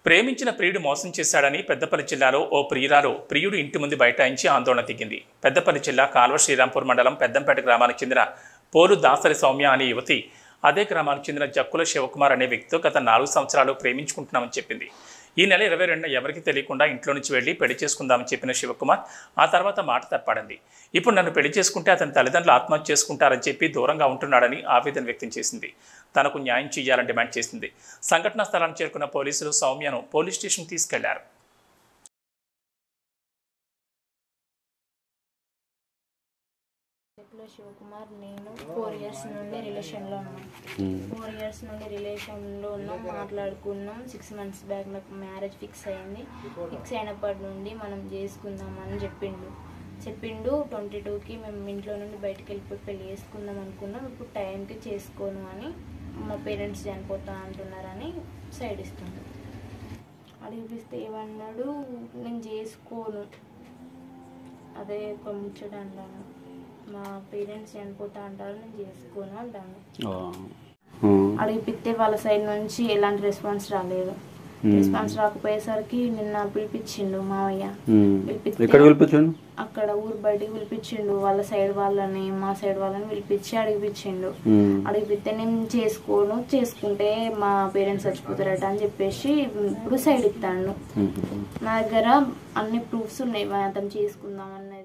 ప్రేమించిన ప్రియుడు మోసం చేశాడని పెద్దపల్లి జిల్లాలో ఓ ప్రియురాలు ప్రియుడు ఇంటి ముందు బైఠాయించి ఆందోళన దిగింది. పెద్దపల్లి జిల్లా కాల్వ శ్రీరాంపూర్ మండలం పెద్దంపేట గ్రామానికి చెందిన పోలు దాసరి సౌమ్య అనే యువతి అదే గ్రామానికి చెందిన జక్కుల శివకుమార్ అనే వ్యక్తితో గత 4 సంవత్సరాలు ప్రేమించుకుంటున్నామని చెప్పింది. ఈ నెల 22న ఎవరికి తెలియకుండా ఇంట్లో నుంచి వెళ్లి పెళ్లి చేసుకుందామని చెప్పిన శివకుమార్ ఆ తర్వాత మాట తప్పాడంది. ఇప్పుడు నన్ను పెళ్లి చేసుకుంటే అతని తల్లిదండ్రులు ఆత్మహత్య చేసుకుంటారని చెప్పి దూరంగా ఉంటున్నాడని ఆవేదన వ్యక్తం చేసింది. తనకు న్యాయం చేయాలని డిమాండ్ చేసింది. సంఘటనా స్థలానికి చేరుకున్న పోలీసులు సౌమ్యను పోలీస్ స్టేషన్ తీసుకెళ్లారు. శివకుమార్ నేను 4 ఇయర్స్ నుండి రిలేషన్లో ఉన్నాం. 4 ఇయర్స్ నుండి రిలేషన్లో ఉన్నాం, మాట్లాడుకున్నాం. 6 మంత్స్ బ్యాక్ నాకు మ్యారేజ్ ఫిక్స్ అయింది. ఫిక్స్ అయినప్పటి నుండి మనం చేసుకుందామని చెప్పిండు. 22కి మేము ఇంట్లో నుండి బయటకు వెళ్ళిపోయి పెళ్లి చేసుకుందాం అనుకున్నాం. ఇప్పుడు టైంకి చేసుకోను అని మా పేరెంట్స్ చనిపోతా అంటున్నారని సైడ్ ఇస్తుంది. అడిగిపిస్తే ఏమన్నాడు, నేను చేసుకోను, అదే ఒక ముచ్చట అన్నాను. మా పేరెంట్స్ చనిపోతా అంటారు, నేను చేసుకోను అంటాను. అడిగిపిస్తే వాళ్ళ సైడ్ నుంచి ఎలాంటి రెస్పాన్స్ రాలేదు. రెస్పాన్స్ రాకపోయేసరికి నిన్న పిలిపించిండు మావయ్య. అక్కడ ఊరు బయటికి పిలిపించిండు. వాళ్ళ సైడ్ వాళ్ళని మా సైడ్ వాళ్ళని పిలిపించి అడిగిపించిండు. అడిగిపిస్తే నేను చేసుకోను, చేసుకుంటే మా పేరెంట్స్ చచ్చిపోతారట అని చెప్పేసి ఇప్పుడు సైడ్ ఇస్తాను. నా దగ్గర అన్ని ప్రూఫ్స్ ఉన్నాయి అతను చేసుకుందాం అన్నది.